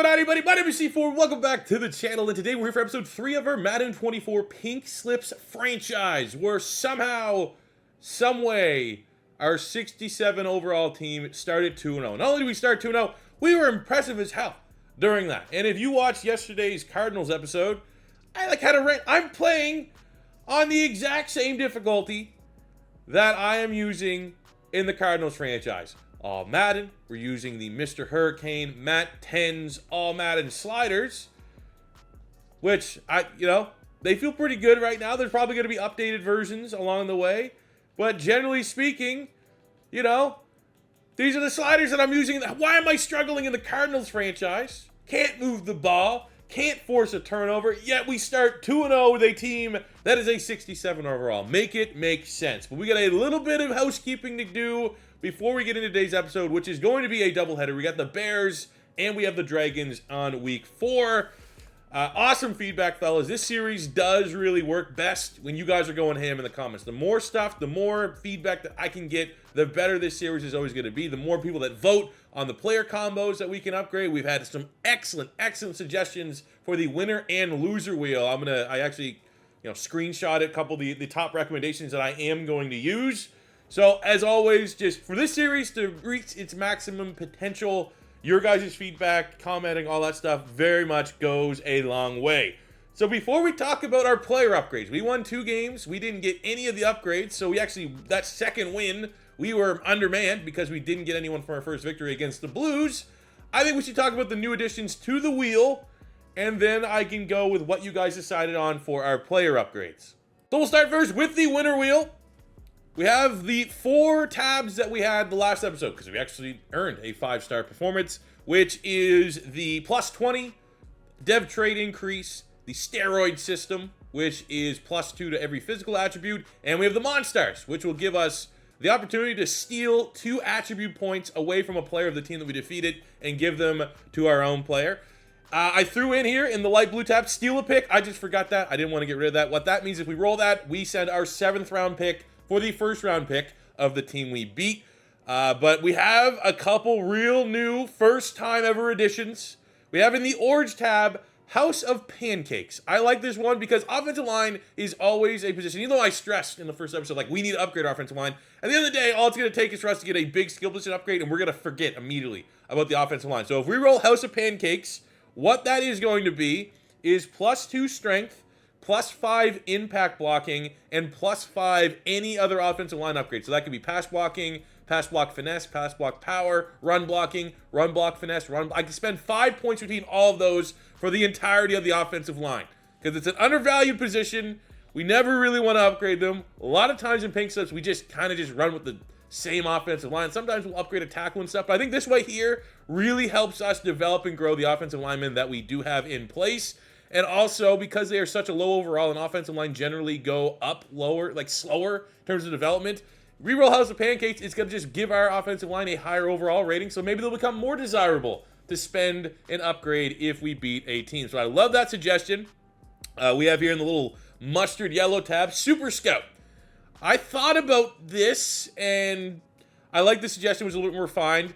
going on, everybody? My name is C4. Welcome back to the channel, and today we're here for episode 3 of our Madden 24 Pink Slips franchise, where somehow, someway, our 67 overall team started 2-0. Not only did we start 2-0, we were impressive as hell during that. And if you watched yesterday's Cardinals episode, I had a rant. I'm playing on the exact same difficulty that I am using in the Cardinals franchise. All Madden, we're using the Mr. Hurricane Matt 10's All Madden sliders, which, they feel pretty good right now. There's probably going to be updated versions along the way, but generally speaking, these are the sliders that I'm using. Why am I struggling in the Cardinals franchise? Can't move the ball, can't force a turnover, yet we start 2-0 with a team that is a 67 overall. Make it make sense. But we got a little bit of housekeeping to do before we get into today's episode, which is going to be a doubleheader. We got the Bears and we have the Dragons on week 4. Awesome feedback, fellas. This series does really work best when you guys are going ham in the comments. The more stuff, the more feedback that I can get, the better this series is always going to be. The more people that vote on the player combos that we can upgrade. We've had some excellent suggestions for the winner and loser wheel. I actually screenshot a couple of the top recommendations that I am going to use. So, as always, just for this series to reach its maximum potential, your guys' feedback, commenting, all that stuff very much goes a long way. So, before we talk about our player upgrades, we won 2 games. We didn't get any of the upgrades, so that second win, we were undermanned because we didn't get anyone for our first victory against the Blues. I think we should talk about the new additions to the wheel, and then I can go with what you guys decided on for our player upgrades. So, we'll start first with the winner wheel. We have the 4 tabs that we had the last episode because we actually earned a 5-star performance, which is the plus 20 dev trade increase, the steroid system, which is plus 2 to every physical attribute, and we have the Monstars, which will give us the opportunity to steal 2 attribute points away from a player of the team that we defeated and give them to our own player. I threw in here in the light blue tab, steal a pick. I just forgot that. I didn't want to get rid of that. What that means, if we roll that, we send our 7th round pick for the first round pick of the team we beat. But we have a couple real new first time ever additions. We have in the orange tab, House of Pancakes. I like this one because offensive line is always a position. Even though I stressed in the first episode, we need to upgrade our offensive line. At the end of the day, all it's going to take is for us to get a big skill position upgrade, and we're going to forget immediately about the offensive line. So if we roll House of Pancakes, what that is going to be is plus 2 strength, plus 5 impact blocking, and plus 5 any other offensive line upgrade. So that could be pass blocking, pass block finesse, pass block power, run blocking, run block finesse, I can spend 5 points between all of those for the entirety of the offensive line. Because it's an undervalued position. We never really want to upgrade them. A lot of times in pink slips, we just kind of run with the same offensive line. Sometimes we'll upgrade a tackle and stuff. But I think this way here really helps us develop and grow the offensive linemen that we do have in place. And also, because they are such a low overall, and offensive line generally go up lower, slower in terms of development, reroll House of Pancakes, it's going to just give our offensive line a higher overall rating, so maybe they'll become more desirable to spend and upgrade if we beat a team. So I love that suggestion. We have here in the little mustard yellow tab, Super Scout. I thought about this, and I like the suggestion, it was a little more refined.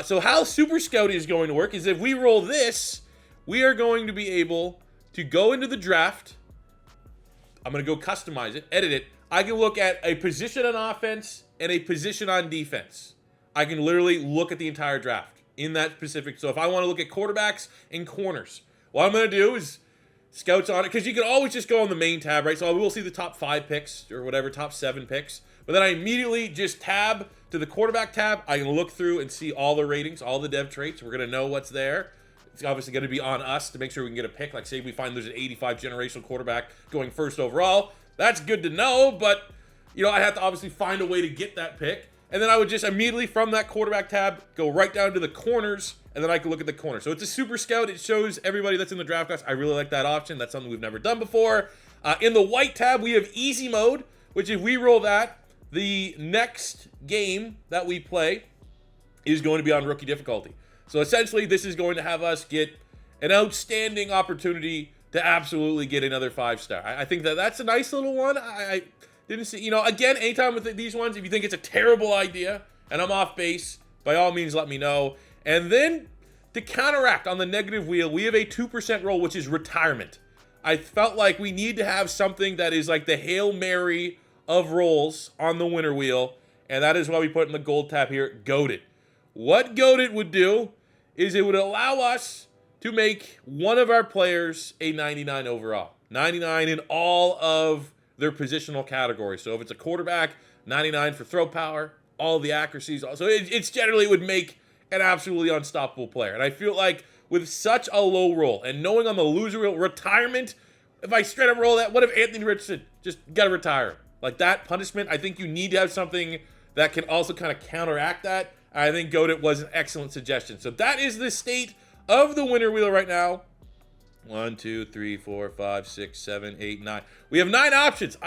So how Super Scout is going to work is if we roll this, we are going to be able to go into the draft. I'm going to go customize it, edit it. I can look at a position on offense and a position on defense. I can literally look at the entire draft in that specific. So if I want to look at quarterbacks and corners, what I'm going to do is scouts on it, because you can always just go on the main tab, right? So I will see the top 5 picks or whatever, top 7 picks. But then I immediately just tab to the quarterback tab. I can look through and see all the ratings, all the dev traits. We're going to know what's there. It's obviously going to be on us to make sure we can get a pick. Like, say we find there's an 85 generational quarterback going first overall. That's good to know, but, I have to obviously find a way to get that pick. And then I would just immediately from that quarterback tab go right down to the corners, and then I can look at the corners. So it's a Super Scout. It shows everybody that's in the draft class. I really like that option. That's something we've never done before. In the white tab, we have Easy Mode, which if we roll that, the next game that we play is going to be on rookie difficulty. So essentially, this is going to have us get an outstanding opportunity to absolutely get another 5-star. I think that's a nice little one. I didn't see, again, anytime with these ones, if you think it's a terrible idea and I'm off base, by all means, let me know. And then to counteract on the negative wheel, we have a 2% roll, which is retirement. I felt like we need to have something that is like the Hail Mary of rolls on the winner wheel, and that is why we put in the gold tab here, Goated. What Goated would do is it would allow us to make one of our players a 99 overall. 99 in all of their positional categories. So if it's a quarterback, 99 for throw power, all the accuracies. So it's generally, it would make an absolutely unstoppable player. And I feel like with such a low roll and knowing on the loser wheel, retirement, if I straight up roll that, what if Anthony Richardson just got to retire? Like that punishment, I think you need to have something that can also kind of counteract that. I think Goated was an excellent suggestion. So that is the state of the winner wheel right now. 1, 2, 3, 4, 5, 6, 7, 8, 9. We have 9 options.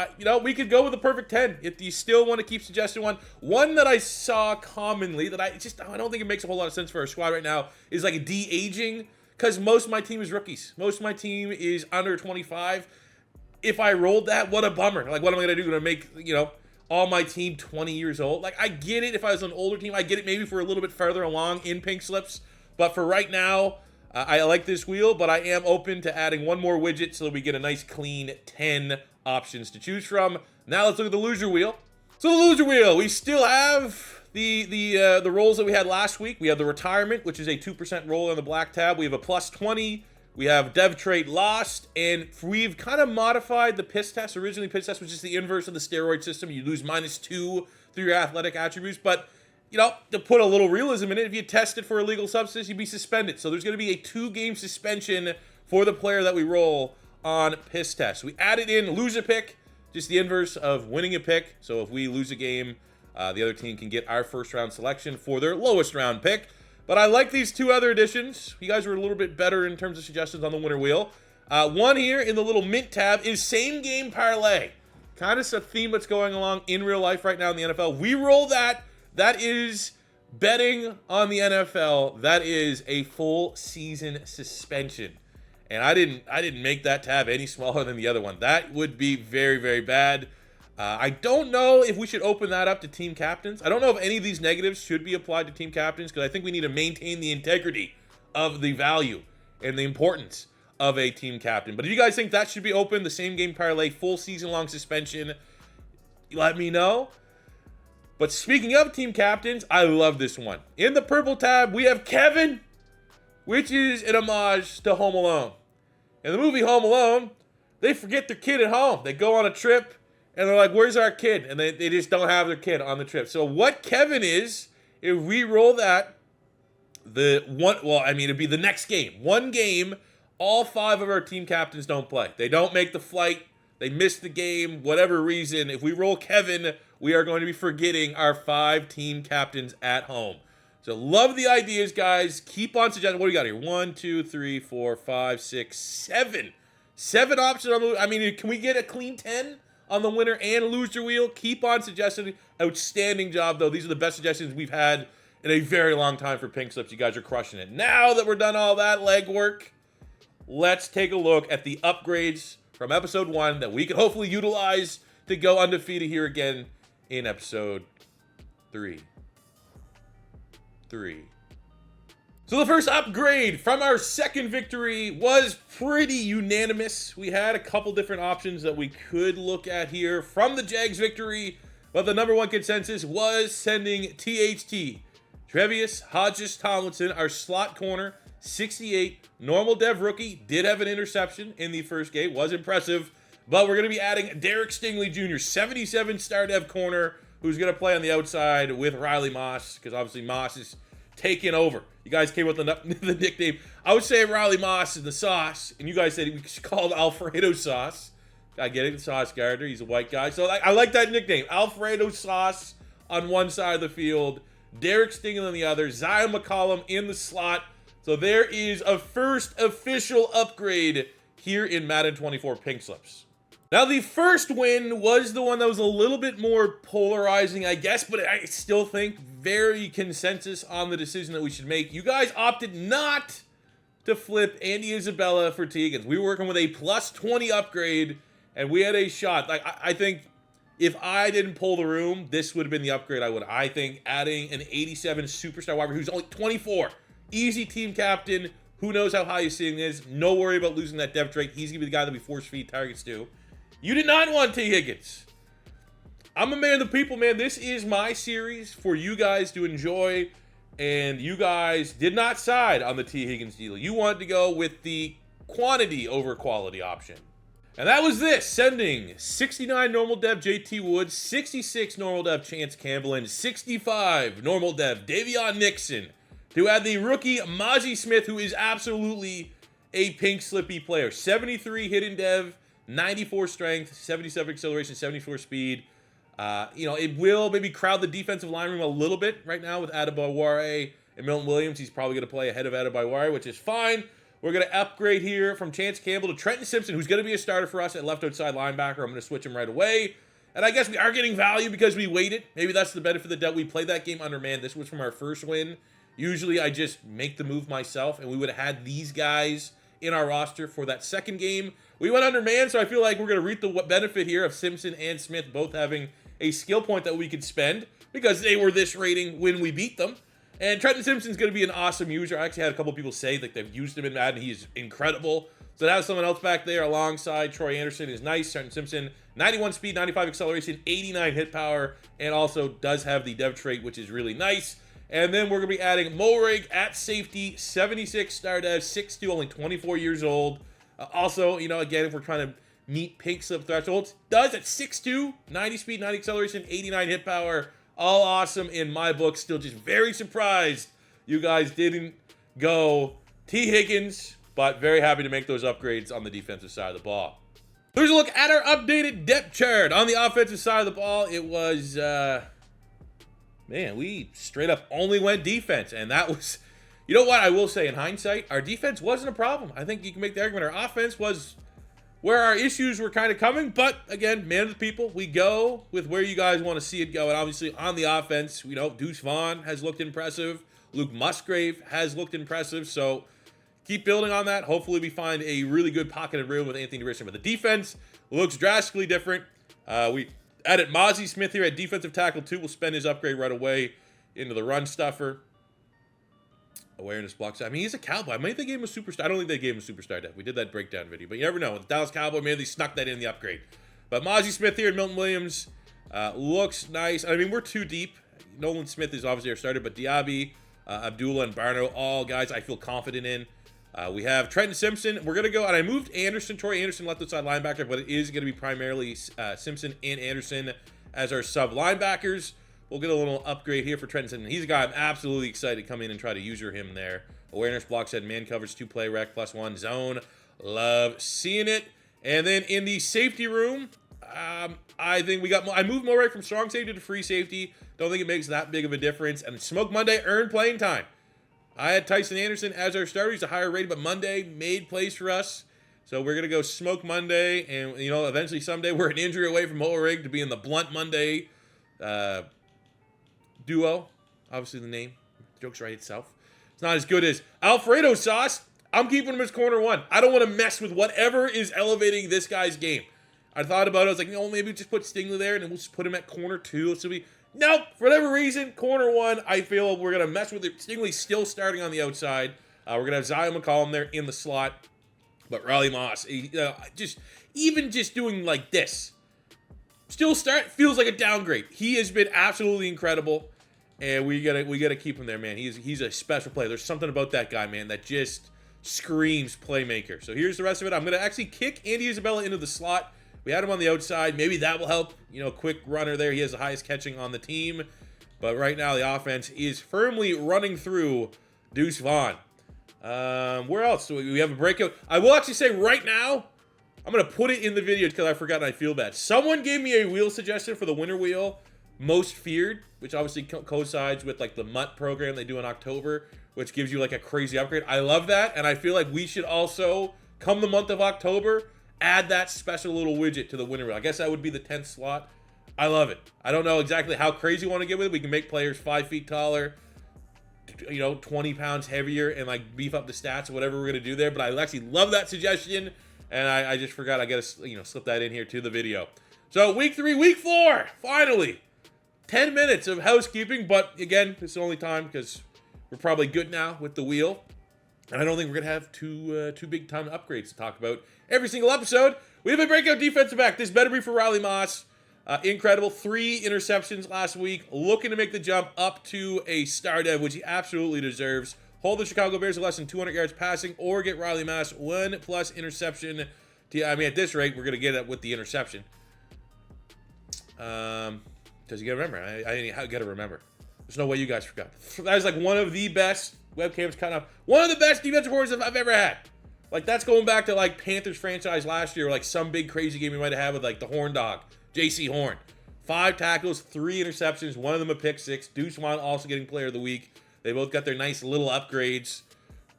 We could go with a perfect 10 if you still want to keep suggesting one. One that I saw commonly that I don't think it makes a whole lot of sense for our squad right now is like a de-aging, because most of my team is rookies. Most of my team is under 25. If I rolled that, what a bummer. Like, what am I going to do? Going to make, all my team 20 years old? Like, I get it if I was an older team. I get it maybe for a little bit further along in pink slips. But for right now, I like this wheel, but I am open to adding one more widget so that we get a nice clean 10 options to choose from. Now let's look at the loser wheel. So the loser wheel, we still have the rolls that we had last week. We have the retirement, which is a 2% roll on the black tab. We have a plus 20. We have dev trait lost, and we've kind of modified the piss test. Originally, piss test was just the inverse of the steroid system. You lose -2 through your athletic attributes, but to put a little realism in it, if you tested for illegal substance, you'd be suspended. So there's going to be a 2-game suspension for the player that we roll on piss test. We added in loser pick, just the inverse of winning a pick. So if we lose a game, the other team can get our first round selection for their lowest round pick. But I like these 2 other additions. You guys were a little bit better in terms of suggestions on the winner wheel. One here in the little mint tab is same game parlay. Kind of a theme that's going along in real life right now in the NFL. We roll that. That is betting on the NFL. That is a full season suspension. And I didn't make that tab any smaller than the other one. That would be very, very bad. I don't know if we should open that up to team captains. I don't know if any of these negatives should be applied to team captains, because I think we need to maintain the integrity of the value and the importance of a team captain. But if you guys think that should be open, the same game parlay, full season long suspension, let me know. But speaking of team captains, I love this one. In the purple tab, we have Kevin, which is an homage to Home Alone. In the movie Home Alone, they forget their kid at home. They go on a trip, and they're like, where's our kid? And they just don't have their kid on the trip. So what Kevin is, if we roll that, it'd be the next game. One game, all 5 of our team captains don't play. They don't make the flight. They miss the game, whatever reason. If we roll Kevin, we are going to be forgetting our 5 team captains at home. So love the ideas, guys. Keep on suggesting. What do we got here? 1, 2, 3, 4, 5, 6, 7. 7 options on the. Can we get a clean 10 on the winner and loser wheel? Keep on suggesting. Outstanding job, though. These are the best suggestions we've had in a very long time for pink slips. You guys are crushing it. Now that we're done all that legwork, let's take a look at the upgrades from episode 1 that we can hopefully utilize to go undefeated here again in episode 3. So the first upgrade from our second victory was pretty unanimous. We had a couple different options that we could look at here from the Jags victory, but the number 1 consensus was sending THT, Trevius Hodges-Tomlinson, our slot corner, 68, normal dev rookie, did have an interception in the first game, was impressive, but we're going to be adding Derek Stingley Jr., 77 star dev corner, who's going to play on the outside with Riley Moss, because obviously Moss is taking over. You guys came with the nickname. I would say Riley Moss is the sauce, and you guys said we should call him Alfredo Sauce. I get it, the sauce gardener, he's a white guy. So I like that nickname, Alfredo Sauce on one side of the field, Derek Stingley on the other, Zion McCollum in the slot. So there is a first official upgrade here in Madden 24 Pink Slips. Now the first win was the one that was a little bit more polarizing, I guess, but I still think very consensus on the decision that we should make. You guys opted not to flip Andy Isabella for Teagan's. We were working with a plus 20 upgrade, and we had a shot. Like I think if I didn't pull the room, this would have been the upgrade I think adding an 87 superstar wide receiver who's only 24 Easy team captain. Who knows how high his ceiling is? No worry about losing that depth trait. He's going to be the guy that we force feed targets to. You did not want T. Higgins. I'm a man of the people, man. This is my series for you guys to enjoy. And you guys did not side on the T. Higgins deal. You wanted to go with the quantity over quality option. And that was this, sending 69 normal dev JT Woods, 66 normal dev Chance Campbell, and 65 normal dev Davion Nixon to add the rookie Maji Smith, who is absolutely a pink slippy player. 73 hidden dev, 94 strength, 77 acceleration, 74 speed. It will maybe crowd the defensive line room a little bit right now with Adebayor and Milton Williams. He's probably going to play ahead of Adebayor, which is fine. We're going to upgrade here from Chance Campbell to Trenton Simpson, who's going to be a starter for us at left outside linebacker. I'm going to switch him right away. And I guess we are getting value because we waited. Maybe that's the benefit of the doubt. We played that game undermanned. This was from our first win. Usually I just make the move myself, and we would have had these guys in our roster for that second game. We went undermanned, so I feel like we're going to reap the benefit here of Simpson and Smith both having a skill point that we could spend because they were this rating when we beat them. And Trenton Simpson's going to be an awesome user. I actually had a couple people say that they've used him in Madden. He's incredible. So to have someone else back there alongside Troy Anderson is nice. Trenton Simpson, 91 speed, 95 acceleration, 89 hit power, and also does have the dev trait, which is really nice. And then we're going to be adding Morig at safety, 76 star dev, 6'2", only 24 years old. Also, again, if we're trying to meet pink slip thresholds, does at 6'2", 90 speed, 90 acceleration, 89 hit power. All awesome in my book. Still just very surprised you guys didn't go T. Higgins, but very happy to make those upgrades on the defensive side of the ball. Here's a look at our updated depth chart. On the offensive side of the ball, it was, we straight up only went defense. And that was, you know what, I will say in hindsight, our defense wasn't a problem. I think you can make the argument our offense was where our issues were kind of coming, but again, man of the people, we go with where you guys want to see it go. And obviously on the offense, Deuce Vaughn has looked impressive. Luke Musgrave has looked impressive. So keep building on that. Hopefully we find a really good pocket of room with Anthony Richardson. But the defense looks drastically different. We added Mazi Smith here at defensive tackle too. We'll spend his upgrade right away into the run stuffer. Awareness blocks. I mean, he's a Cowboy. Maybe they gave him a superstar. I don't think they gave him a superstar depth. We did that breakdown video, but you never know. With the Dallas Cowboy, maybe they snuck that in the upgrade. But Mazi Smith here and Milton Williams looks nice. I mean, we're too deep. Nolan Smith is obviously our starter, but Diaby, Abdullah, and Barno, all guys I feel confident in. We have Trenton Simpson. We're going to go, and I moved Troy Anderson left outside linebacker, but it is going to be primarily Simpson and Anderson as our sub linebackers. We'll get a little upgrade here for Trenton Simpson. He's a guy I'm absolutely excited to come in and try to user him there. Awareness blocks head, man covers, 2-play rec, +1 zone. Love seeing it. And then in the safety room, I think I moved Moray from strong safety to free safety. Don't think it makes that big of a difference. And Smoke Monday earned playing time. I had Tyson Anderson as our starter. He's a higher rated, but Monday made plays for us. So we're going to go Smoke Monday. And, eventually someday we're an injury away from Morig to be in the Blunt Monday duo. Obviously the name jokes right itself. It's not as good as Alfredo sauce. I'm keeping him as corner one. I don't want to mess with whatever is elevating this guy's game. I thought about it. I was like, maybe maybe just put Stingley there and then we'll just put him at corner two. So nope, for whatever reason, corner one, I feel we're going to mess with it. Stingley's still starting on the outside. We're going to have Zion McCollum there in the slot. But Riley Moss, just doing like this, still feels like a downgrade. He has been absolutely incredible. And we gotta keep him there, man. He's a special player. There's something about that guy, man, that just screams playmaker. So here's the rest of it. I'm gonna actually kick Andy Isabella into the slot. We had him on the outside. Maybe that will help. Quick runner there. He has the highest catching on the team. But right now the offense is firmly running through Deuce Vaughn. Where else? So we have a breakout. I will actually say right now, I'm gonna put it in the video because I forgot and I feel bad. Someone gave me a wheel suggestion for the winter wheel. Most feared, which obviously coincides with like the MUT program they do in October, which gives you like a crazy upgrade. I love that, and I feel like we should also, come the month of October, add that special little widget to the winter wheel. I guess that would be the 10th slot. I love it. I don't know exactly how crazy you want to get with it. We can make players 5 feet taller, 20 pounds heavier, and like beef up the stats or whatever we're gonna do there. But I actually love that suggestion, and I just forgot I gotta slip that in here to the video. So week 3, week 4, finally. 10 minutes of housekeeping, but again, this is the only time because we're probably good now with the wheel. And I don't think we're going to have two big time upgrades to talk about every single episode. We have a breakout defensive back. This better be for Riley Moss. Incredible. 3 interceptions last week. Looking to make the jump up to a star dev, which he absolutely deserves. Hold the Chicago Bears to less than 200 yards passing, or get Riley Moss 1+ interception. I mean, at this rate, we're going to get it with the interception. Because you got to remember. I got to remember. There's no way you guys forgot. That is like one of the best webcams cut off. One of the best defensive performances I've ever had. Like, that's going back to, like, Panthers franchise last year, or, like, some big crazy game we might have had with, like, the Horn Dog, J.C. Horn. 5 tackles, 3 interceptions, one of them a pick 6. Deuce Vaughn also getting player of the week. They both got their nice little upgrades,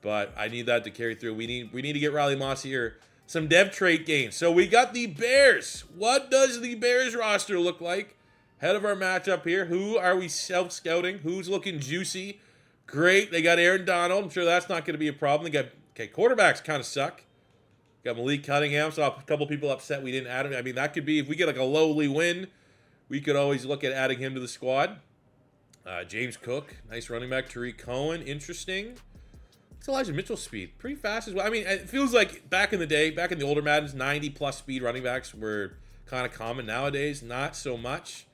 but I need that to carry through. We need to get Riley Moss here some dev trait gains. So we got the Bears. What does the Bears roster look like? Head of our matchup here. Who are we self-scouting? Who's looking juicy? Great. They got Aaron Donald. I'm sure that's not going to be a problem. They got, quarterbacks kind of suck. Got Malik Cunningham. Saw a couple people upset we didn't add him. I mean, that could be, if we get like a lowly win, we could always look at adding him to the squad. James Cook. Nice running back. Tariq Cohen. Interesting. It's Elijah Mitchell's speed. Pretty fast as well. I mean, it feels like back in the day, back in the older Maddens, 90+ speed running backs were kind of common. Nowadays, not so much.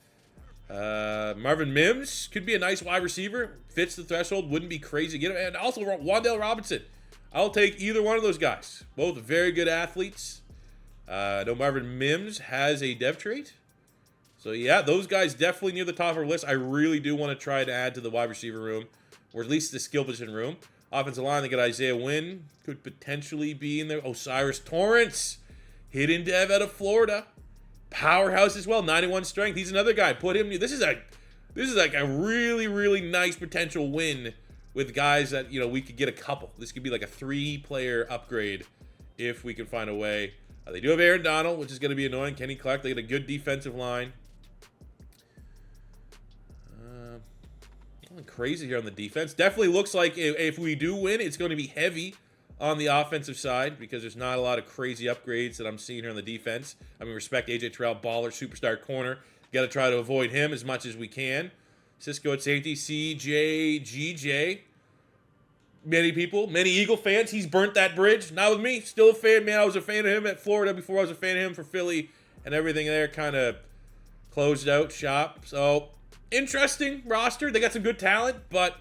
Marvin Mims could be a nice wide receiver. Fits the threshold. Wouldn't be crazy to get him. And also Wan'Dale Robinson. I'll take either one of those guys. Both very good athletes. I know Marvin Mims has a dev trait. So, yeah, those guys definitely near the top of our list. I really do want to try to add to the wide receiver room, or at least the skill position room. Offensive line, they got Isaiah Wynn. Could potentially be in there. Osiris Torrance. Hidden dev out of Florida. Powerhouse as well. 91 strength. He's another guy. Put him. This is like a really, really nice potential win with guys that, we could get a couple. This could be like a 3-player upgrade if we can find a way. They do have Aaron Donald, which is going to be annoying. Kenny Clark. They get a good defensive line. Nothing crazy here on the defense. Definitely looks like if we do win, it's going to be heavy on the offensive side because there's not a lot of crazy upgrades that I'm seeing here on the defense. I mean, respect AJ Terrell, baller, superstar corner. Got to try to avoid him as much as we can. Cisco at safety, CJ, GJ. Many Eagle fans. He's burnt that bridge. Not with me. Still a fan, man. I was a fan of him at Florida before I was a fan of him for Philly, and everything there kind of closed out shop. So, interesting roster. They got some good talent, but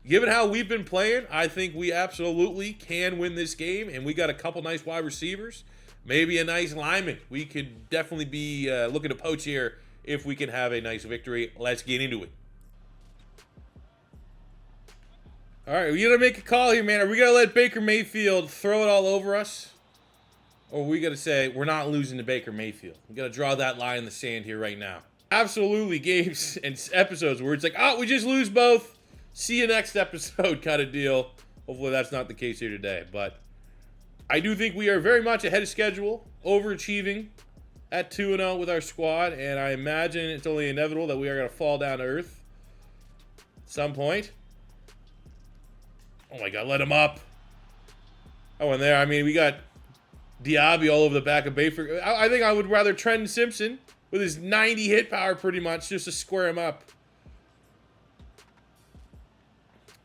given how we've been playing, I think we absolutely can win this game, and we got a couple nice wide receivers, maybe a nice lineman. We could definitely be looking to poach here if we can have a nice victory. Let's get into it. All right, we got to make a call here, man. Are we going to let Baker Mayfield throw it all over us? Or are we going to say we're not losing to Baker Mayfield? We got to draw that line in the sand here right now. Absolutely games and episodes where it's like, oh, we just lose both. See you next episode kind of deal. Hopefully that's not the case here today. But I do think we are very much ahead of schedule, overachieving at 2-0 with our squad. And I imagine it's only inevitable that we are going to fall down to earth at some point. Oh my God, let him up. Oh, and there, I mean, we got Diaby all over the back of Bayford. I think I would rather Trent Simpson with his 90 hit power pretty much just to square him up.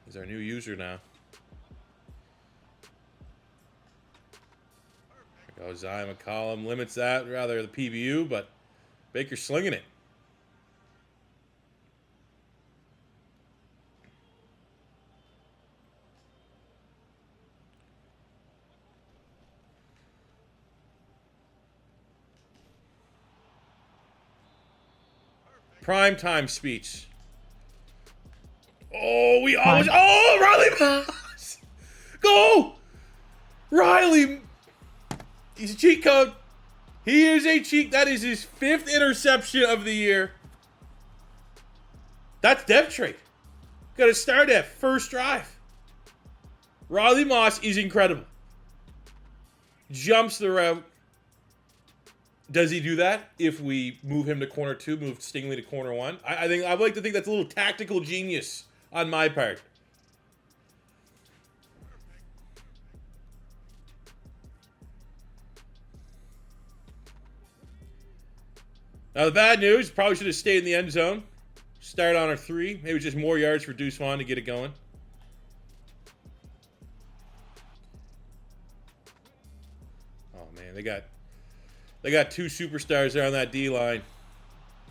He's our new user now. There goes Zion McCollum. Limits that, rather the PBU, but Baker's slinging it. Primetime speech. Oh, we always. Oh, Riley Moss. Go! Riley. He's a cheat code. He is a cheat. That is his 5th interception of the year. That's dev trait. Got to start at first drive. Riley Moss is incredible. Jumps the route. Does he do that if we move him to corner 2, move Stingley to corner 1? I think I'd like to think that's a little tactical genius on my part. Now the bad news, probably should have stayed in the end zone. Start on our 3. Maybe just more yards for Deuce Vaughn to get it going. man. They got two superstars there on that D line.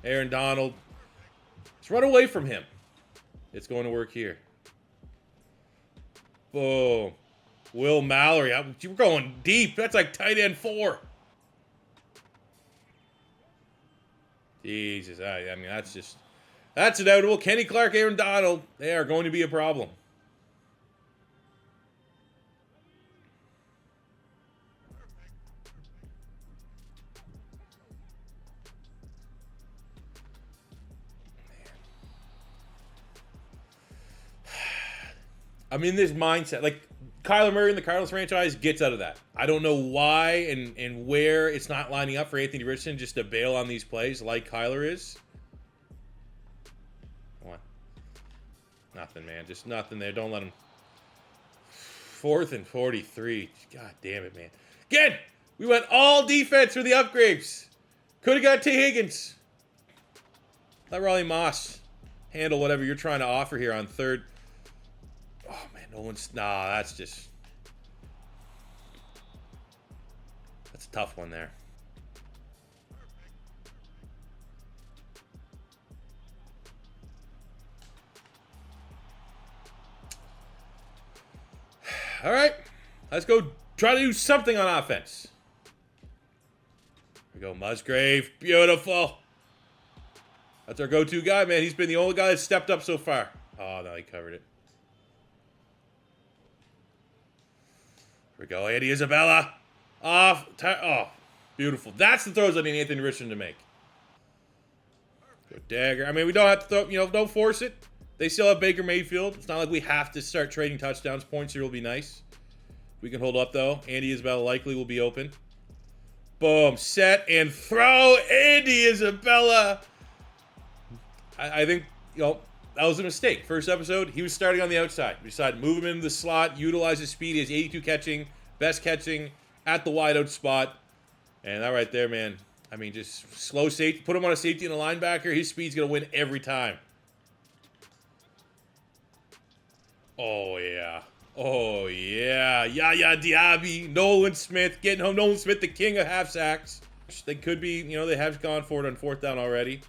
Aaron Donald. Let's run away from him. It's going to work here. Boom. Will Mallory. We're going deep. That's like tight end 4. Jesus. I mean, that's inevitable. Kenny Clark, Aaron Donald. They are going to be a problem. I'm in this mindset. Like, Kyler Murray in the Cardinals franchise gets out of that. I don't know why and where it's not lining up for Anthony Richardson just to bail on these plays like Kyler is. Come on. Nothing, man. Just nothing there. Don't let him. 4th and 43. God damn it, man. Again, we went all defense for the upgrades. Could have got T. Higgins. Let Raleigh Moss handle whatever you're trying to offer here on 3rd. Oh, man, no one's... Nah, that's just... That's a tough one there. All right. Let's go try to do something on offense. Here we go, Musgrave. Beautiful. That's our go-to guy, man. He's been the only guy that's stepped up so far. Oh, no, he covered it. Here we go, Andy Isabella. Off. Oh, beautiful. That's the throws I need Anthony Richardson to make. Go dagger. I mean, we don't have to throw, don't force it. They still have Baker Mayfield. It's not like we have to start trading touchdowns. Points here will be nice. We can hold up, though. Andy Isabella likely will be open. Boom. Set and throw. Andy Isabella. I think, that was a mistake. First episode, he was starting on the outside. We decided to move him into the slot, utilize his speed. He has 82 catching, best catching at the wideout spot. And that right there, man. I mean, just slow safety. Put him on a safety and a linebacker. His speed's going to win every time. Oh, yeah. Oh, yeah. Yaya Diaby. Nolan Smith. Getting home. Nolan Smith, the king of half sacks. They could be, they have gone for it on 4th down already.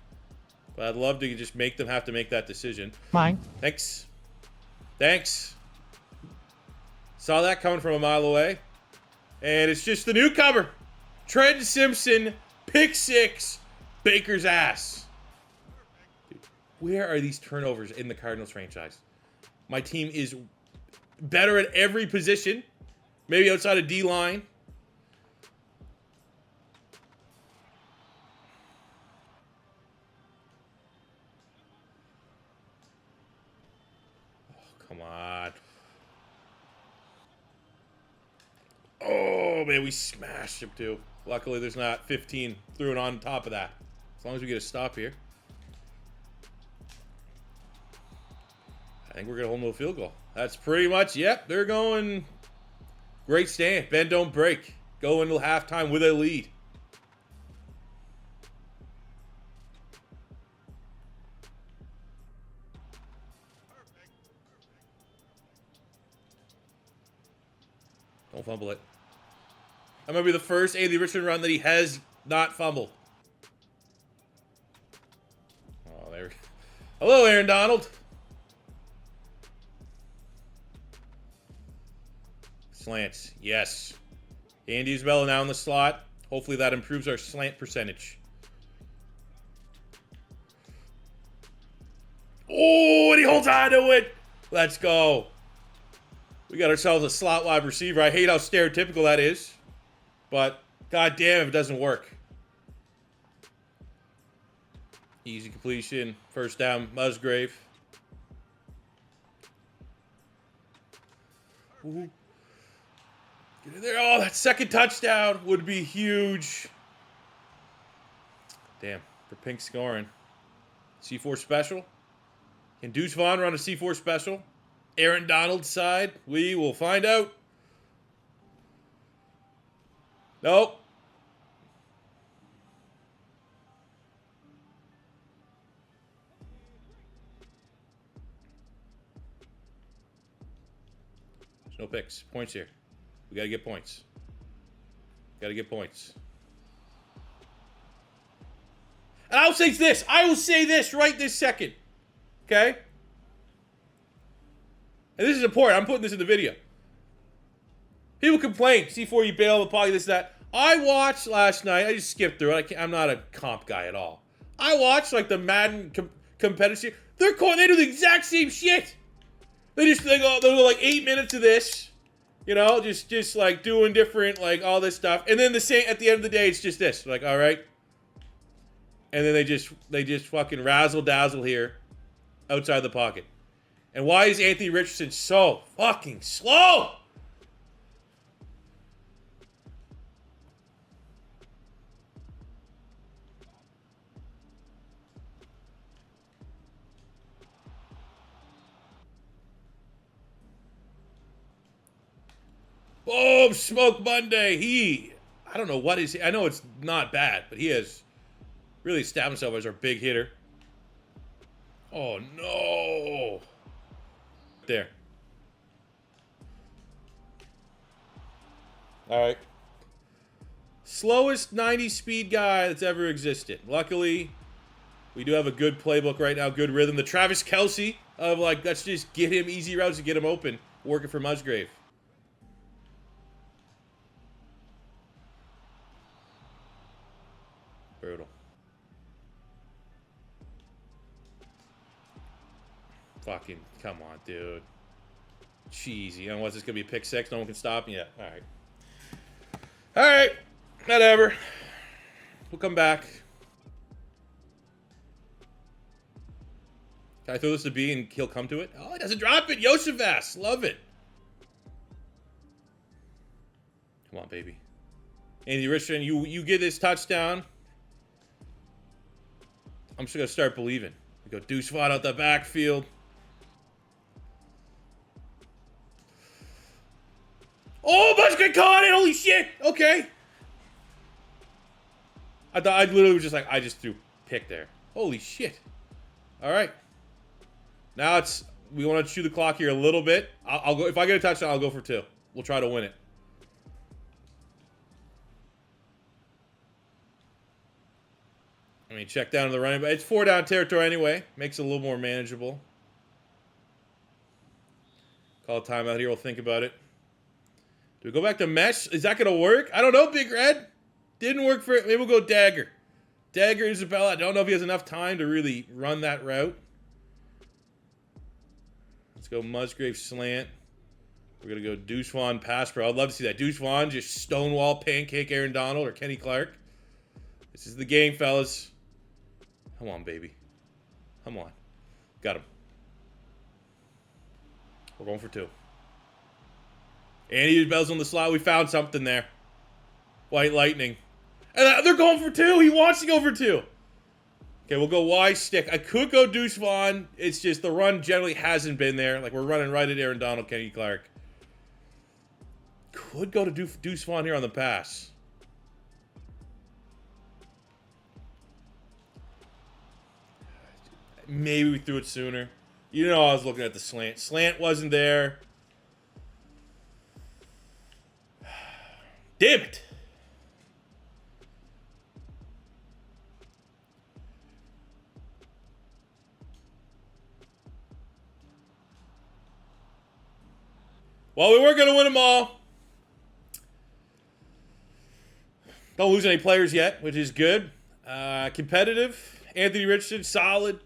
But I'd love to just make them have to make that decision. Mine. Thanks. Thanks. Saw that coming from a mile away. And it's just the newcomer. Trent Simpson. Pick 6. Baker's ass. Dude, where are these turnovers in the Cardinals franchise? My team is better at every position. Maybe outside of D-line. Oh, come on. Oh, man, we smashed him too. Luckily, there's not 15 through and on top of that. As long as we get a stop here. I think we're going to hold no field goal. That's pretty much, yep, they're going. Great stand. Bend, don't break. Go into halftime with a lead. Don't fumble it. That might be the first Anthony Richardson run that he has not fumbled. Oh, there we go. Hello, Aaron Donald. Slants, yes. Andy Isabella now in the slot. Hopefully that improves our slant percentage. Oh, and he holds on to it. Let's go. We got ourselves a slot wide receiver. I hate how stereotypical that is. But, goddamn if it doesn't work. Easy completion. First down, Musgrave. Ooh. Get in there. Oh, that second touchdown would be huge. Damn, for Pink scoring. C4 special. Can Deuce Vaughn run a C4 special? Aaron Donald's side. We will find out. Nope. There's no picks. Points here. We got to get points. Gotta get points. And I'll say this. I will say this right this second. Okay? And this is important. I'm putting this in the video. People complain. C4, you bail the pocket, this, that. I watched last night. I just skipped through it. I'm not a comp guy at all. I watched, like, the Madden competitive. They do the exact same shit. They'll go like 8 minutes of this. You know, just like doing different, like all this stuff. And then the same, at the end of the day, it's just this. Like, all right. And then they just fucking razzle dazzle here outside the pocket. And why is Anthony Richardson so fucking slow? Boom, Smoke Monday. I don't know what is, I know it's not bad, but he has really established himself as our big hitter. Oh, no. There. All right. Slowest 90 speed guy that's ever existed. Luckily, we do have a good playbook right now, good rhythm. The Travis Kelce of, like, let's just get him easy routes and get him open, working for Musgrave. Brutal. Fucking, come on, dude. Cheesy. You know what's this gonna be a pick six? No one can stop me? Yeah. Alright. Alright. Whatever. We'll come back. Can I throw this to B and he'll come to it? Oh, he doesn't drop it. Yosevas. Love it. Come on, baby. Andy Richardson, you get this touchdown. I'm just gonna start believing. We go Deuce Vaughn out the backfield. Oh, Musgrave caught it! Holy shit! Okay. I thought I literally was just like, I just threw pick there. Holy shit. Alright. Now it's, we want to chew the clock here a little bit. I'll go, if I get a touchdown, I'll go for 2. We'll try to win it. I mean, check down to the running back. It's 4 down territory anyway. Makes it a little more manageable. Call a timeout here. We'll think about it. Do we go back to mesh? Is that going to work? I don't know, Big Red. Didn't work for it. Maybe we'll go dagger. Dagger, Isabella. I don't know if he has enough time to really run that route. Let's go Musgrave slant. We're going to go Deuce Vaughn pass pro. I'd love to see that. Deuce Vaughn just stonewall pancake Aaron Donald or Kenny Clark. This is the game, fellas. Come on, baby. Come on. Got him. We're going for 2. Andy Bell's on the slot. We found something there. White Lightning. And they're going for 2. He wants to go for 2. Okay, we'll go Y stick. I could go Deuce Vaughn. It's just the run generally hasn't been there. Like, we're running right at Aaron Donald, Kenny Clark. Could go to Deuce Vaughn here on the pass. Maybe we threw it sooner. You know, I was looking at the slant. Slant wasn't there. Damn it. Well, we weren't going to win them all. Don't lose any players yet, which is good. Competitive. Anthony Richardson, solid.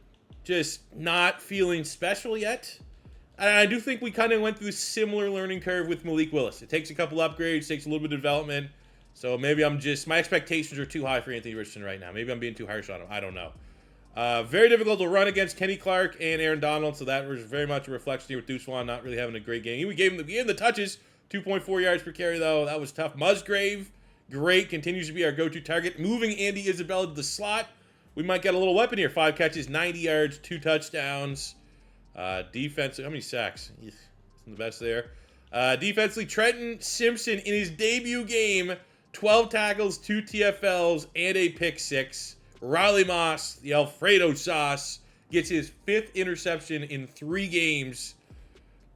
Just not feeling special yet. And I do think we kind of went through a similar learning curve with Malik Willis. It takes a couple upgrades, takes a little bit of development. So maybe my expectations are too high for Anthony Richardson right now. Maybe I'm being too harsh on him. I don't know. Very difficult to run against Kenny Clark and Aaron Donald. So that was very much a reflection here with Deuce Vaughn not really having a great game. We gave him the touches. 2.4 yards per carry, though. That was tough. Musgrave, great. Continues to be our go-to target. Moving Andy Isabella to the slot. We might get a little weapon here. 5 catches, 90 yards, 2 touchdowns. Defense, how many sacks? Isn't the best there. Defensively, Trenton Simpson in his debut game, 12 tackles, 2 TFLs, and a pick 6. Riley Moss, the Alfredo sauce, gets his 5th interception in 3 games.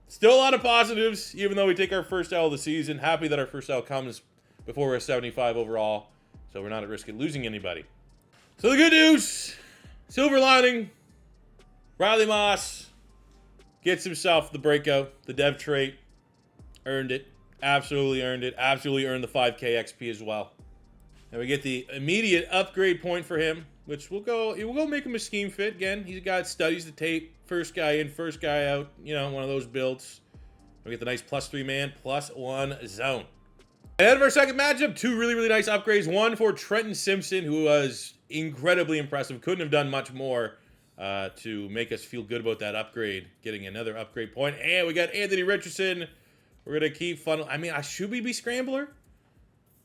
Still a lot of positives, even though we take our first L of the season. Happy that our first L comes before we're a 75 overall, so we're not at risk of losing anybody. So the good news, silver lining, Riley Moss gets himself the breakout, the dev trait, earned it, absolutely earned it, absolutely earned the 5k XP as well. And we get the immediate upgrade point for him, which we'll go make him a scheme fit. Again, he's a guy that studies the tape, first guy in, first guy out, you know, one of those builds. We get the nice +3 man, +1 zone. Ahead of our second matchup, two really, really nice upgrades. One for Trenton Simpson, who was incredibly impressive. Couldn't have done much more to make us feel good about that upgrade. Getting another upgrade point. And we got Anthony Richardson. We're going to keep funnel. I mean, should we be Scrambler?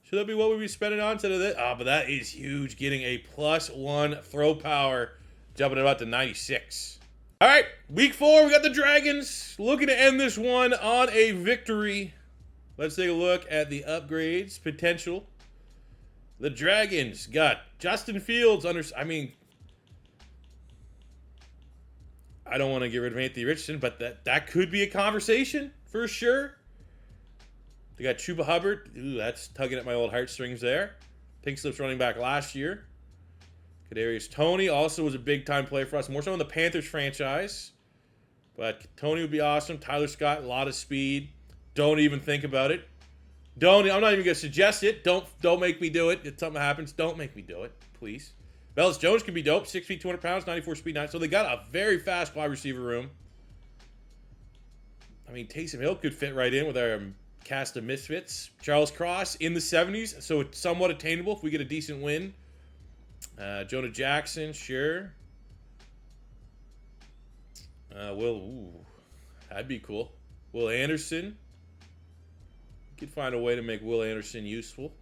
Should that be what we'd be spending on instead of this? Oh, but that is huge. Getting a +1 throw power. Jumping it up to 96. All right, week 4, we got the Dragons. Looking to end this one on a victory. Let's take a look at the upgrades potential. The Dragons got Justin Fields under. I mean, I don't want to get rid of Anthony Richardson, but that could be a conversation for sure. They got Chuba Hubbard. Ooh, that's tugging at my old heartstrings there. Pink Slips running back last year. Kadarius Toney also was a big-time player for us. More so in the Panthers franchise. But Toney would be awesome. Tyler Scott, a lot of speed. Don't even think about it. I'm not even going to suggest it. Don't make me do it. If something happens, don't make me do it, please. Velus Jones can be dope. 6 feet, 200 pounds, 94 speed, 9. So they got a very fast wide receiver room. I mean, Taysom Hill could fit right in with our cast of misfits. Charles Cross in the 70s, so it's somewhat attainable if we get a decent win. Jonah Jackson, sure. That'd be cool. Will Anderson. Could find a way to make Will Anderson useful.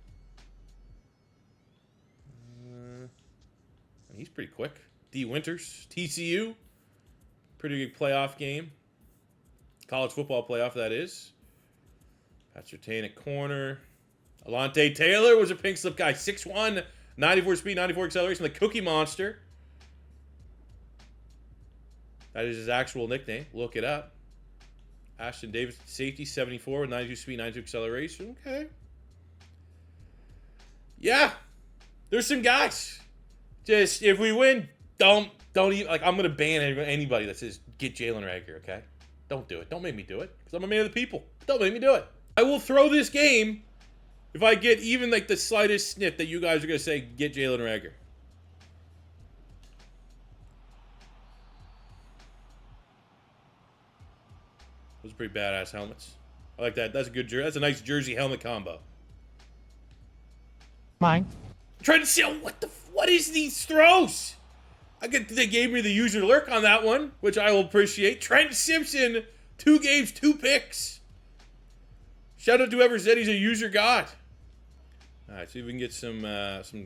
He's pretty quick. D. Winters, TCU. Pretty good playoff game. College football playoff, that is. Pat Surtain at corner. Alante Taylor was a pink slip guy. 6'1", 94 speed, 94 acceleration. The Cookie Monster. That is his actual nickname. Look it up. Ashton Davis, safety, 74 with 92 speed, 92 acceleration. Okay. Yeah. There's some guys. Just, if we win, don't even, like, I'm going to ban anybody that says, get Jalen Reagor, okay? Don't do it. Don't make me do it. Because I'm a man of the people. Don't make me do it. I will throw this game if I get even, like, the slightest sniff that you guys are going to say, get Jalen Reagor. Those are pretty badass helmets. I like that. That's a good jersey. That's a nice jersey helmet combo. Mine. I'm trying to see what is these throws? They gave me the user lurk on that one, which I will appreciate. Trent Simpson, 2 games, 2 picks. Shout out to whoever said he's a user god. All right, see if we can get some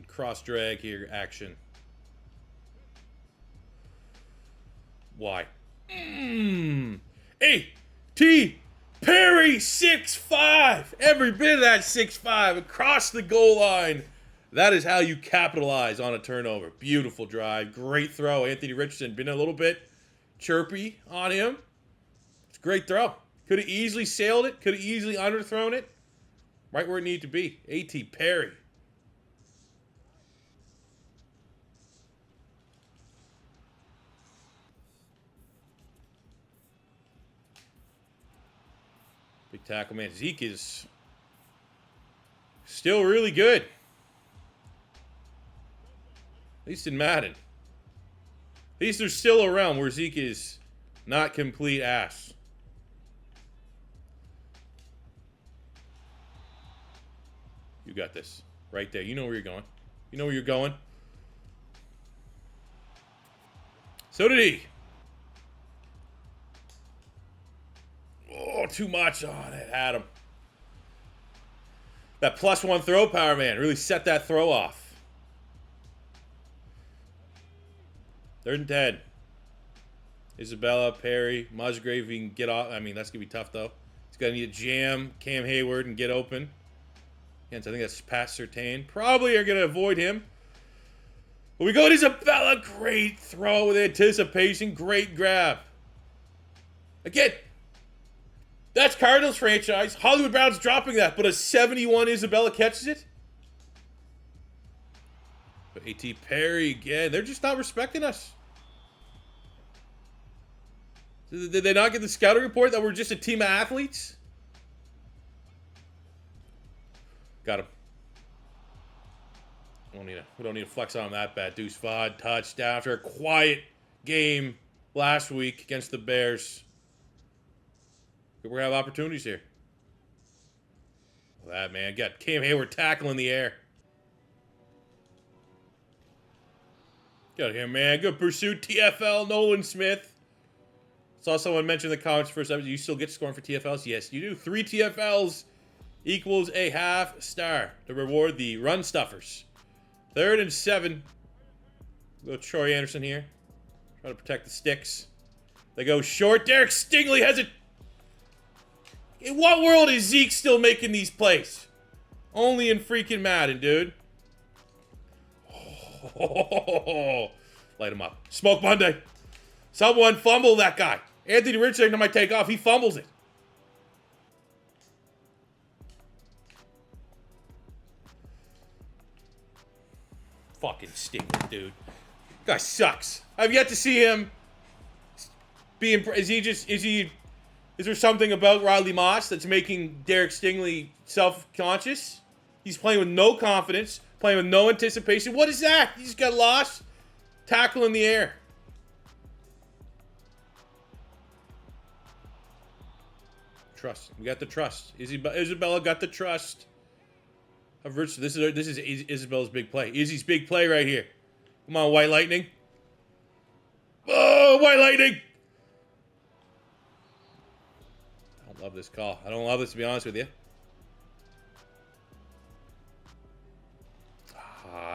cross drag here action. Why? A.T. Perry, 6'5". Every bit of that 6'5", across the goal line. That is how you capitalize on a turnover. Beautiful drive. Great throw. Anthony Richardson been a little bit chirpy on him. It's a great throw. Could have easily sailed it. Could have easily underthrown it. Right where it needed to be. A.T. Perry. Big tackle, man. Zeke is still really good. At least in Madden. At least there's still a realm where Zeke is not complete ass. You got this. Right there. You know where you're going. You know where you're going. So did he. Oh, too much on it. Had him. That +1 throw power, man. Really set that throw off. 3rd and 10. Isabella, Perry, Musgrave, if he can get off. I mean, that's going to be tough, though. He's going to need a jam, Cam Hayward, and get open. Again, so I think that's Pat Surtain. Probably are going to avoid him. But we go to Isabella. Great throw with anticipation. Great grab. Again, That's Cardinals franchise. Hollywood Brown's dropping that, but a 71 Isabella catches it. But A.T. Perry again. They're just not respecting us. Did they not get the scouting report that we're just a team of athletes? Got him. We don't need to flex on him that bad. Deuce Vaughn, touchdown after a quiet game last week against the Bears. We're going to have opportunities here. Well, that, man. Got Cam Hayward tackling the air. Got him, man. Good pursuit. TFL, Nolan Smith. Saw someone mention in the comments first. You still get scoring for TFLs? Yes, you do. 3 TFLs equals a half star to reward the run stuffers. 3rd and 7. Go Troy Anderson here. Trying to protect the sticks. They go short. Derek Stingley has it. In what world is Zeke still making these plays? Only in freaking Madden, dude. Oh, light him up. Smoke Monday. Someone fumble that guy. Anthony Richardson might take off. He fumbles it. Fucking Stingley, dude. Guy sucks. I've yet to see him being. Is there something about Riley Moss that's making Derek Stingley self-conscious? He's playing with no confidence, playing with no anticipation. What is that? He just got lost. Tackle in the air. Trust. We got the trust. Isabella got the trust. This is Isabella's big play. Izzy's big play right here. Come on, White Lightning. Oh, White Lightning! I don't love this call. I don't love this, to be honest with you.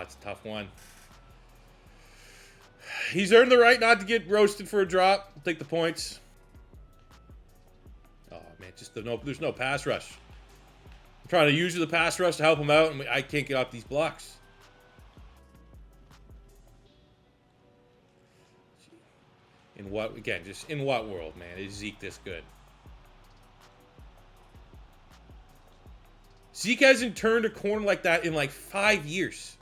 It's a tough one. He's earned the right not to get roasted for a drop. Take the points. Oh, man, there's no pass rush. I'm trying to use the pass rush to help him out, and I can't get off these blocks. In what world, man, is Zeke this good? Zeke hasn't turned a corner like that in like 5 years.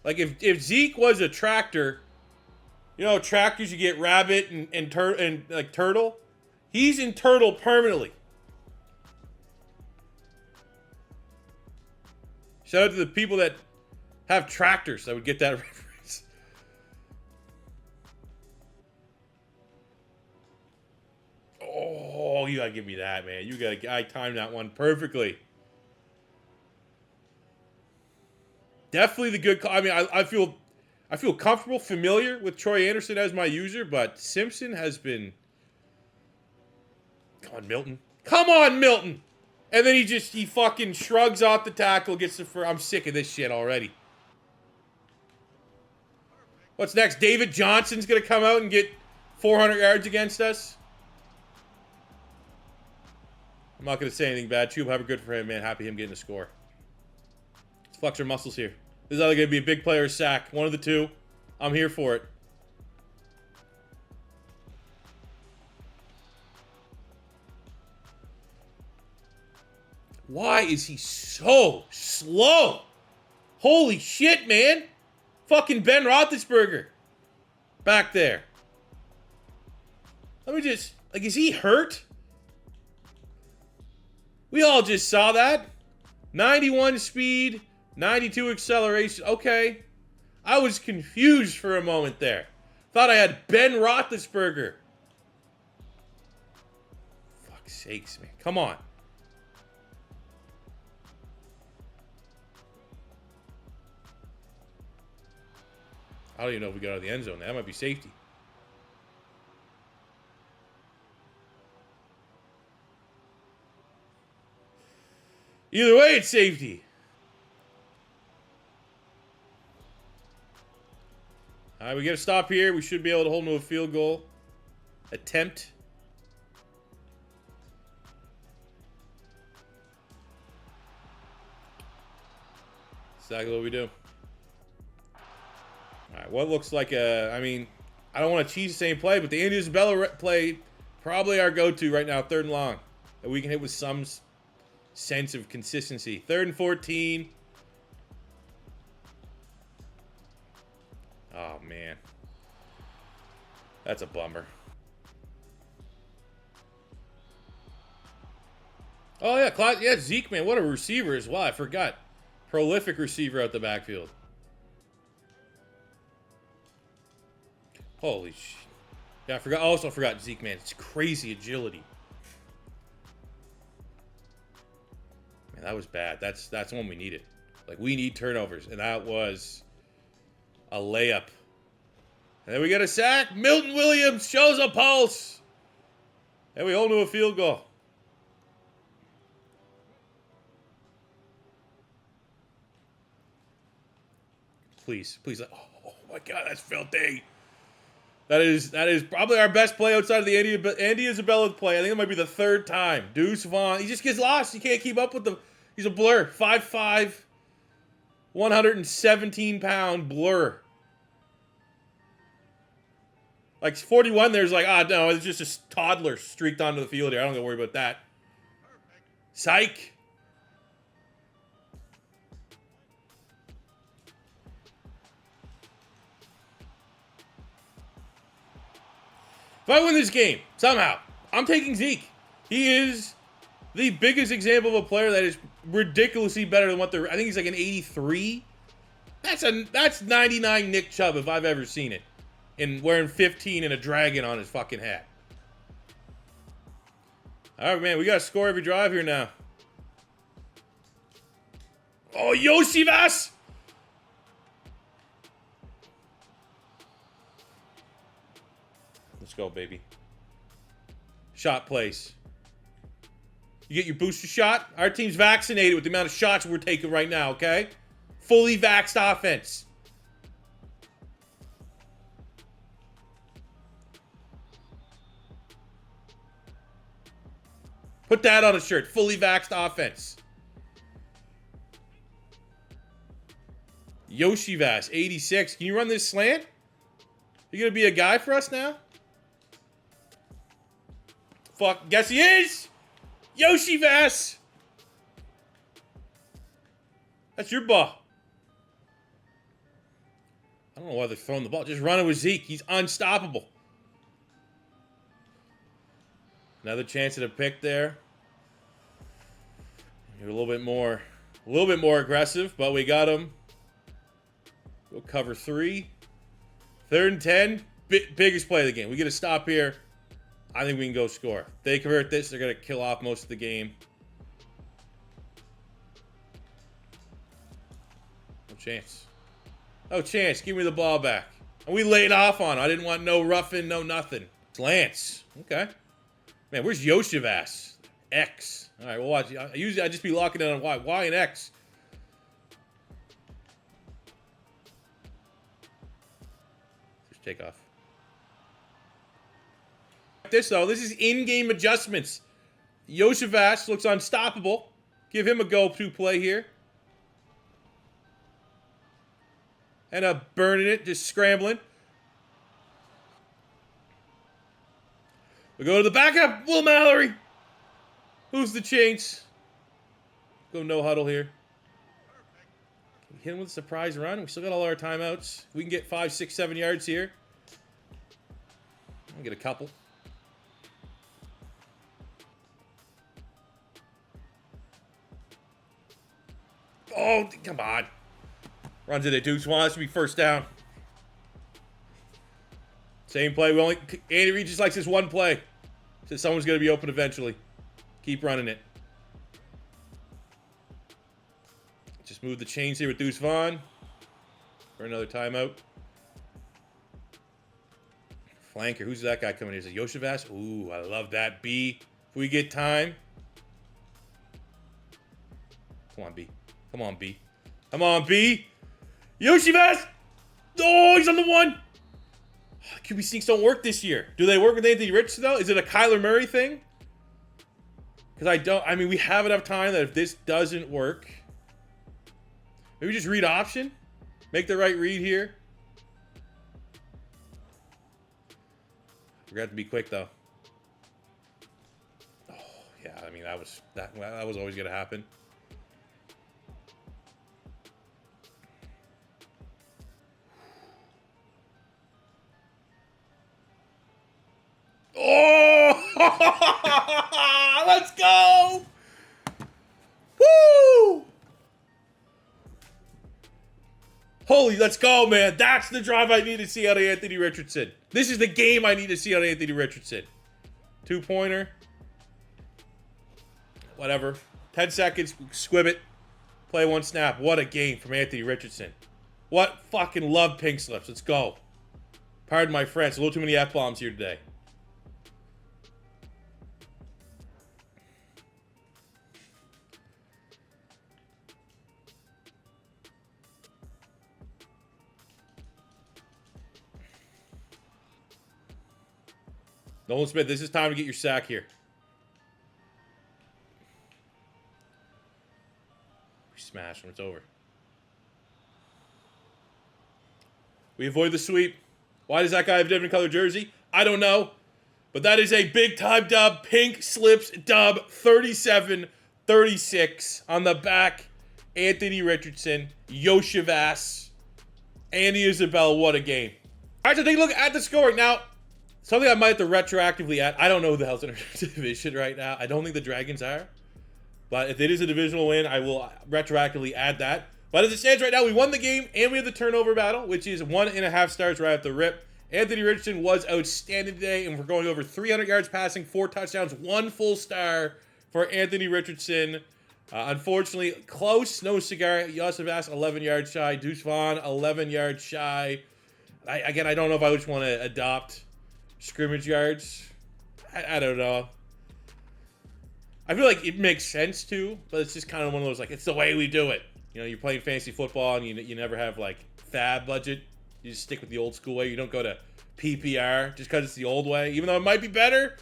Like if Zeke was a tractor, you know, tractors you get rabbit and like turtle. He's in turtle permanently. Shout out to the people that have tractors that would get that reference. Oh, you gotta give me that, man. I timed that one perfectly. Definitely the good call. I mean, I feel comfortable, familiar with Troy Anderson as my user, but Simpson has been. Come on, Milton. Come on, Milton. And then he fucking shrugs off the tackle, gets the first. I'm sick of this shit already. What's next? David Johnson's going to come out and get 400 yards against us? I'm not going to say anything bad. Chuba, have a good for him, man. Happy him getting a score. Let's flex our muscles here. This is either going to be a big play or a sack. One of the two. I'm here for it. Why is he so slow? Holy shit, man. Fucking Ben Roethlisberger. Back there. Let me just... Like, is he hurt? We all just saw that. 91 speed, 92 acceleration. Okay. I was confused for a moment there. Thought I had Ben Roethlisberger. Fuck's sakes, man. Come on. I don't even know if we got out of the end zone. That might be safety. Either way, it's safety. All right, we got to stop here. We should be able to hold them to a field goal attempt. Exactly what we do. All right, what looks like a... I mean, I don't want to cheese the same play, but the Andy Isabella play probably our go-to right now, 3rd and long, that we can hit with some sense of consistency. 3rd and 14. Oh, man. That's a bummer. Oh, yeah, Zeke, man. What a receiver as well. I forgot. Prolific receiver out the backfield. Holy shit. Yeah, I also forgot Zeke, man. It's crazy agility. Man, that was bad. That's one we needed. Like, we need turnovers, and that was a layup. And then we get a sack. Milton Williams shows a pulse. And we hold to a field goal. Please. Oh my God, that's filthy. That is probably our best play outside of the Andy Isabella play. I think it might be the 3rd time. Deuce Vaughn. He just gets lost. He can't keep up with the. He's a blur. 5'5", 117-pound blur. Like 41, there's like, no, it's just a toddler streaked onto the field here. I don't got to worry about that. Psych. If I win this game, somehow, I'm taking Zeke. He is the biggest example of a player that is ridiculously better than what they're. I think he's like an 83. That's 99 Nick Chubb if I've ever seen it. And wearing 15 and a dragon on his fucking hat. All right, man, we got to score every drive here now. Oh, Yoshivas! Let's go, baby. Shot place. You get your booster shot. Our team's vaccinated with the amount of shots we're taking right now, okay? Fully vaxxed offense. Put that on a shirt. Fully vaxxed offense. Yoshivas, 86. Can you run this slant? You gonna be a guy for us now? Fuck, guess he is! Yoshivas! That's your ball. I don't know why they're throwing the ball. Just run it with Zeke. He's unstoppable. Another chance at a pick there. You're a little bit more aggressive, but we got him. We'll cover 3. 3rd and 10. Biggest play of the game. We get a stop here. I think we can go score. If they convert this, they're going to kill off most of the game. No chance. No chance. Give me the ball back. And we laid off on him. I didn't want no roughing, no nothing. It's Lance. Okay. Man, where's Yoshivas? X. All right, we'll watch. Usually I just be locking in on Y. Y and X. Just take off. This though, this is in-game adjustments. Yoshivas looks unstoppable. Give him a go-to play here. And burning it, just scrambling. We go to the backup, Will Mallory. Who's the Chains? Go no huddle here. Can we hit him with a surprise run? We still got all our timeouts. We can get 5, 6, 7 yards here. I'll get a couple. Oh, come on. Runs it at Deuce Vaughn. This should be first down. Same play. Andy Reid just likes this one play. Says someone's going to be open eventually. Keep running it. Just move the chains here with Deuce Vaughn for another timeout. Flanker. Who's that guy coming in? Is it Yoshivas? Ooh, I love that. B. If we get time. Come on, B. Come on, B. Come on, B. Yoshivas! Oh, he's on the 1. QB sneaks don't work this year. Do they work with Anthony Richardson, though? Is it a Kyler Murray thing? Because I mean, we have enough time that if this doesn't work, maybe just read option. Make the right read here. We're gonna have to be quick though. Oh yeah, I mean that was always gonna happen. Oh! Let's go! Woo! Holy, let's go, man. That's the drive I need to see out of Anthony Richardson. This is the game I need to see out of Anthony Richardson. 2-pointer. Whatever. 10 seconds. Squib it. Play one snap. What a game from Anthony Richardson. What fucking love pink slips. Let's go. Pardon my French. A little too many F-bombs here today. Nolan Smith, this is time to get your sack here. We smash when it's over. We avoid the sweep. Why does that guy have a different color jersey? I don't know. But that is a big-time dub. Pink slips dub 37-36 on the back. Anthony Richardson, Yoshivas, Andy Isabella. What a game. All right, so take a look at the score. Now, something I might have to retroactively add. I don't know who the hell's in our division right now. I don't think the Dragons are. But if it is a divisional win, I will retroactively add that. But as it stands right now, we won the game, and we have the turnover battle, which is 1.5 stars right at the rip. Anthony Richardson was outstanding today, and we're going over 300 yards passing, 4 touchdowns, 1 full star for Anthony Richardson. Unfortunately, close, no cigar. Yosef 11 yards shy. Deuce Vaughn, 11 yards shy. I don't know if I just want to adopt scrimmage yards. I don't know. I feel like it makes sense to, but it's just kind of one of those, like, it's the way we do it. You know, you're playing fantasy football and you never have, like, fab budget. You just stick with the old school way. You don't go to PPR just because it's the old way, even though it might be better.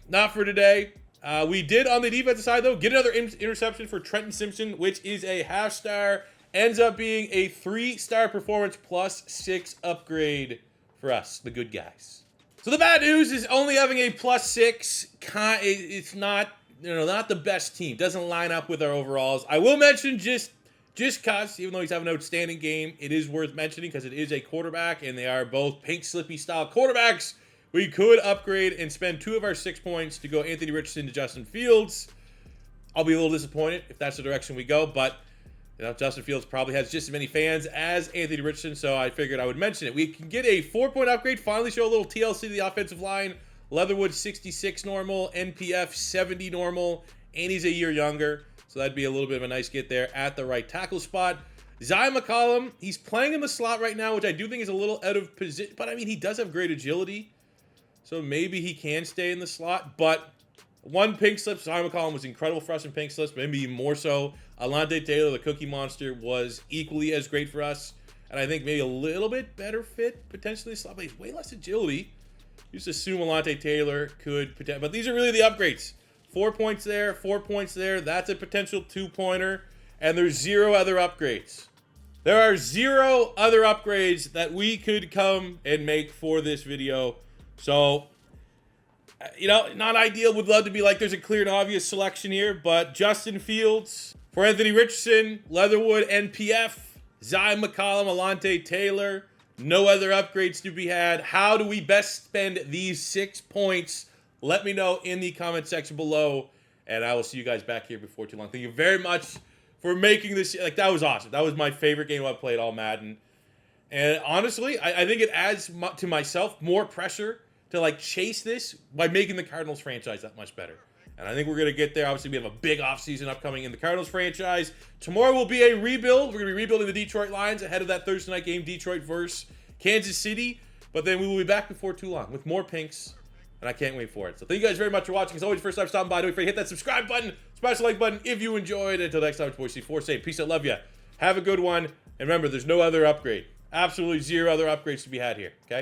Not for today. We did, on the defensive side, though, get another interception for Trenton Simpson, which is a half star. Ends up being a 3-star performance plus 6 upgrade for us, the good guys. So the bad news is only having a plus 6. It's not, not the best team. Doesn't line up with our overalls. I will mention just cause, even though he's having an outstanding game, it is worth mentioning because it is a quarterback, and they are both pink slippy style quarterbacks. We could upgrade and spend 2 of our 6 points to go Anthony Richardson to Justin Fields. I'll be a little disappointed if that's the direction we go, but Justin Fields probably has just as many fans as Anthony Richardson, so I figured I would mention it. We can get a 4-point upgrade, finally show a little TLC to the offensive line. Leatherwood 66 normal, NPF 70 normal, and he's a year younger, so that'd be a little bit of a nice get there at the right tackle spot. Zay McCollum, he's playing in the slot right now, which I do think is a little out of position, but I mean, he does have great agility, so maybe he can stay in the slot, but 1 pink slip. Zay McCollum was incredible for us in pink slips, maybe even more so. Alante Taylor, the Cookie Monster, was equally as great for us. And I think maybe a little bit better fit, potentially. But he's way less agility. You just assume Alante Taylor could potentially. But these are really the upgrades. 4 points there, 4 points there. That's a potential 2-pointer. And there's 0 other upgrades. There are 0 other upgrades that we could come and make for this video. So, not ideal. Would love to be like there's a clear and obvious selection here. But Justin Fields for Anthony Richardson, Leatherwood, NPF, Zay McCollum, Alante Taylor. No other upgrades to be had. How do we best spend these 6 points? Let me know in the comment section below. And I will see you guys back here before too long. Thank you very much for making this. That was awesome. That was my favorite game I've played all Madden. And honestly, I think it adds to myself more pressure to chase this by making the Cardinals franchise that much better. And I think we're going to get there. Obviously, we have a big offseason upcoming in the Cardinals franchise. Tomorrow will be a rebuild. We're going to be rebuilding the Detroit Lions ahead of that Thursday night game, Detroit versus Kansas City. But then we will be back before too long with more pinks, and I can't wait for it. So thank you guys very much for watching. As always, first time stopping by, don't forget to hit that subscribe button, smash the like button if you enjoyed. Until next time, it's Boy C4 saying peace out, love ya. Have a good one. And remember, there's no other upgrade. Absolutely 0 other upgrades to be had here, okay?